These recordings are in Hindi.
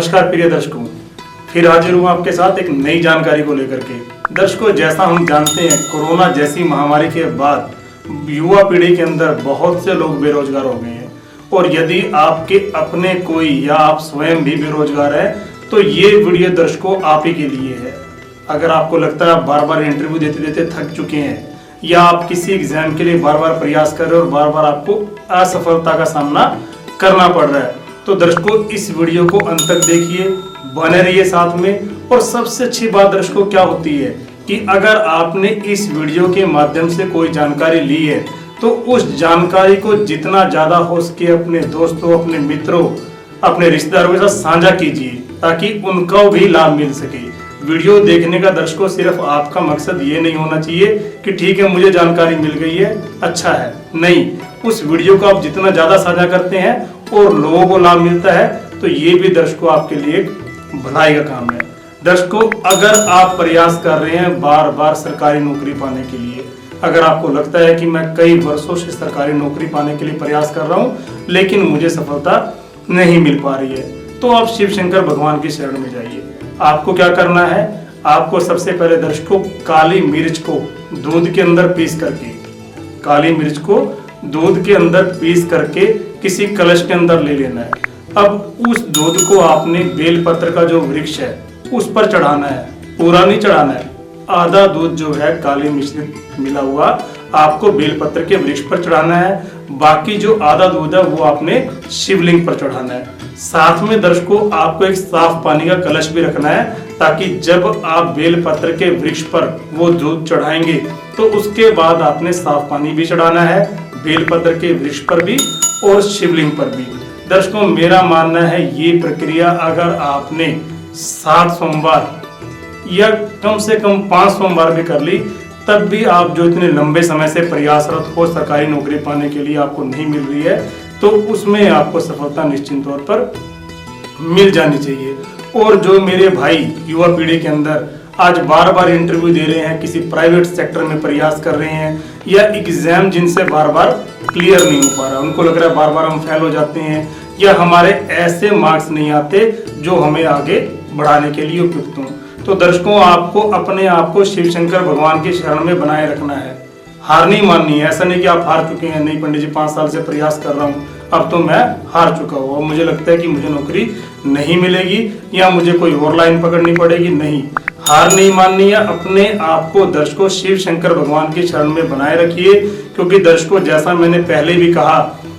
नमस्कार प्रिय दर्शकों, फिर हाजिर हूँ आपके साथ एक नई जानकारी को लेकर के। दर्शकों, जैसा हम जानते हैं, कोरोना जैसी महामारी के बाद युवा पीढ़ी के अंदर बहुत से लोग बेरोजगार हो गए हैं। और यदि आपके अपने कोई या आप स्वयं भी बेरोजगार हैं तो ये वीडियो दर्शकों आप ही के लिए है। अगर आपको लगता है आप बार बार इंटरव्यू देते देते थक चुके हैं या आप किसी एग्जाम के लिए बार बार प्रयास कर रहे हो और बार बार आपको असफलता का सामना करना पड़ रहा है, तो दर्शकों इस वीडियो को अंत तक देखिए, बने रहिए साथ में। और सबसे अच्छी बात दर्शकों क्या होती है कि अगर आपने इस वीडियो के माध्यम से कोई जानकारी ली है तो उस जानकारी को जितना ज्यादा हो सके अपने दोस्तों, अपने मित्रों, अपने रिश्तेदारों के साथ साझा कीजिए ताकि उनको भी लाभ मिल सके। वीडियो देखने का दर्शकों सिर्फ आपका मकसद ये नहीं होना चाहिए कि ठीक है मुझे जानकारी मिल गई है, अच्छा है, नहीं। उस वीडियो को आप जितना ज्यादा साझा करते हैं और लोगों को लाभ मिलता है तो ये भी दर्शकों आपके लिए एक भलाई का काम है। दर्शकों, अगर आप प्रयास कर रहे हैं बार बार सरकारी नौकरी पाने के लिए, अगर आपको लगता है कि मैं कई वर्षों से सरकारी नौकरी पाने के लिए प्रयास कर रहा हूं लेकिन मुझे सफलता नहीं मिल पा रही है, तो आप शिव शंकर भगवान की शरण में जाइए। आपको क्या करना है, आपको सबसे पहले दर्शकों काली मिर्च को दूध के अंदर पीस करके, काली मिर्च को दूध के अंदर पीस करके किसी कलश के अंदर ले लेना है। अब उस दूध को आपने बेलपत्र का जो वृक्ष है उस पर चढ़ाना है, पूरा नहीं चढ़ाना है। आधा दूध जो है काली मिश्रित मिला हुआ आपको बेलपत्र के वृक्ष पर चढ़ाना है, बाकी जो आधा दूध है वो आपने शिवलिंग पर चढ़ाना है। साथ में दर्शकों आपको एक साफ पानी का कलश भी रखना है ताकि जब आप बेलपत्र के वृक्ष पर वो दूध चढ़ाएंगे तो उसके बाद आपने साफ पानी भी चढ़ाना है, बेलपत्र के वृक्ष पर भी और शिवलिंग पर भी। दर्शकों, मेरा मानना है ये प्रक्रिया अगर आपने 7 सोमवार या कम से कम 5 सोमवार भी कर ली तब भी आप जो इतने लंबे समय से प्रयासरत हो सरकारी नौकरी पाने के लिए आपको नहीं मिल रही है तो उसमें आपको सफलता निश्चित तौर पर मिल जानी चाहिए। और जो मेरे भाई युवा पीढ़ी के अंदर आज बार बार इंटरव्यू दे रहे हैं, किसी प्राइवेट सेक्टर में प्रयास कर रहे हैं या एग्जाम जिनसे बार बार क्लियर नहीं हो पा रहा, उनको लग रहा है बार बार हम फेल हो जाते हैं या हमारे ऐसे मार्क्स नहीं आते जो हमें आगे बढ़ाने के लिए उपयुक्त हों, तो दर्शकों आपको अपने आप को शिव शंकर भगवान की शरण में बनाए रखना है। हार नहीं माननी है। ऐसा नहीं कि आप हार चुके हैं, नहीं पंडित जी 5 साल से प्रयास कर रहा हूँ, अब तो मैं हार चुका हूँ और मुझे लगता है कि मुझे नौकरी नहीं मिलेगी या मुझे कोई और लाइन पकड़नी पड़ेगी। नहीं, हार नहीं माननी है। अपने आप को दर्शकों शिव शंकर भगवान की शरण में बनाए रखिए, क्योंकि दर्शकों जैसा मैंने पहले भी कहा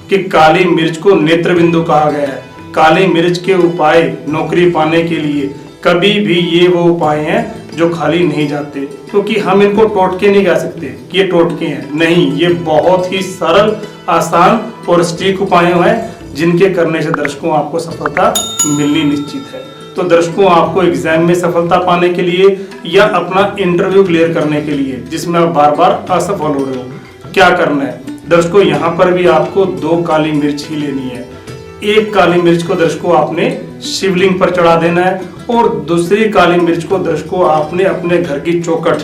कि काली मिर्च को नेत्र बिंदु कहा गया है। काली मिर्च के उपाय नौकरी पाने के लिए कभी भी ये वो उपाय हैं जो खाली नहीं जाते, क्योंकि हम इनको टोटके नहीं कह सकते कि ये टोटके हैं, नहीं, ये बहुत ही सरल, आसान और सटीक उपाय हैं जिनके करने से दर्शकों आपको सफलता मिलनी निश्चित है। तो दर्शकों आपको एग्जाम में सफलता पाने के लिए या अपना इंटरव्यू क्लियर करने के लिए जिसमें आप बार बार असफल हो रहे हो, क्या करना है दर्शकों, यहाँ पर भी आपको 2 काली मिर्च ही लेनी है। एक काली मिर्च को दर्शकों आपने शिवलिंग पर चढ़ा देना है और दूसरी काली मिर्च को दर्शकों आपने अपने घर की चौखट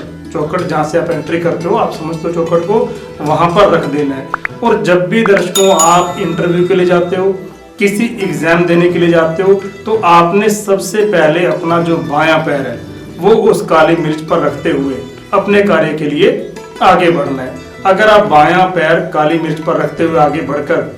जहां से आप एंट्री करते हो, आप समझते हो चौखट को, वहां पर रख देना है। और जब भी दर्शकों आप इंटरव्यू के लिए जाते हो, किसी एग्जाम देने के लिए जाते हो, तो आपने सबसे पहले अपना जो बायां पैर है वो उस काली मिर्च पर रखते हुए अपने कार्य के लिए आगे बढ़ना है। अगर आप बायां पैर काली मिर्च पर रखते हुए आगे बढ़कर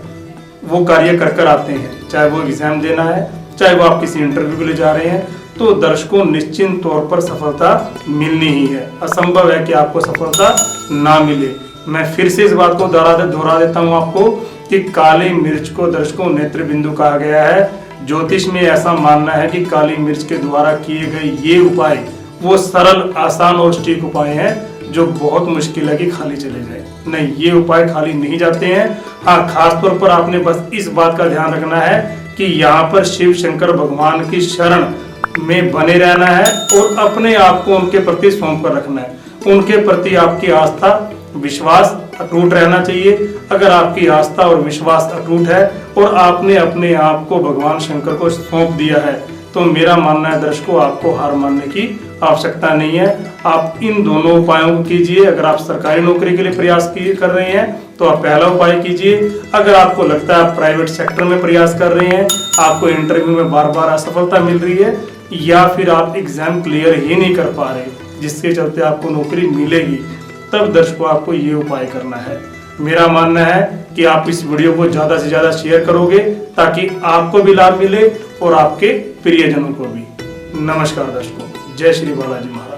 वो कार्य कर आते हैं, चाहे वो एग्जाम देना है, चाहे वो आप किसी इंटरव्यू के लिए जा रहे हैं, तो दर्शकों निश्चित तौर पर सफलता मिलनी ही है। असंभव है कि आपको सफलता ना मिले। मैं फिर से इस बात को दोहरा देता हूं आपको कि काली मिर्च को दर्शकों नेत्र बिंदु कहा गया है। ज्योतिष में ऐसा मानना है कि काली मिर्च के द्वारा किए गए ये उपाय वो सरल, आसान और सटीक उपाय हैं जो बहुत मुश्किल है कि खाली चले जाए। नहीं, ये उपाय खाली नहीं जाते हैं। हाँ, खास तौर पर आपने बस इस बात का ध्यान रखना है कि यहाँ पर शिव शंकर भगवान की शरण में बने रहना है और अपने आप को उनके प्रति सौंप कर रखना है। उनके प्रति आपकी आस्था, विश्वास अटूट रहना चाहिए। अगर आपकी आस्था और विश्वास अटूट है और आपने अपने आप को भगवान शंकर को सौंप दिया है तो मेरा मानना है दर्शकों, आपको हार मानने की आवश्यकता नहीं है। आप इन दोनों उपायों को कीजिए। अगर आप सरकारी नौकरी के लिए प्रयास कर रहे हैं तो आप पहला उपाय कीजिए। अगर आपको लगता है आप प्राइवेट सेक्टर में प्रयास कर रहे हैं, आपको इंटरव्यू में बार बार असफलता मिल रही है, या फिर आप एग्जाम क्लियर ही नहीं कर पा रहे जिसके चलते आपको नौकरी मिलेगी, तब दर्शकों आपको ये उपाय करना है। मेरा मानना है कि आप इस वीडियो को ज़्यादा से ज़्यादा शेयर करोगे ताकि आपको भी लाभ मिले और आपके प्रियजनों को भी। नमस्कार दर्शकों, जय श्री बालाजी महाराज।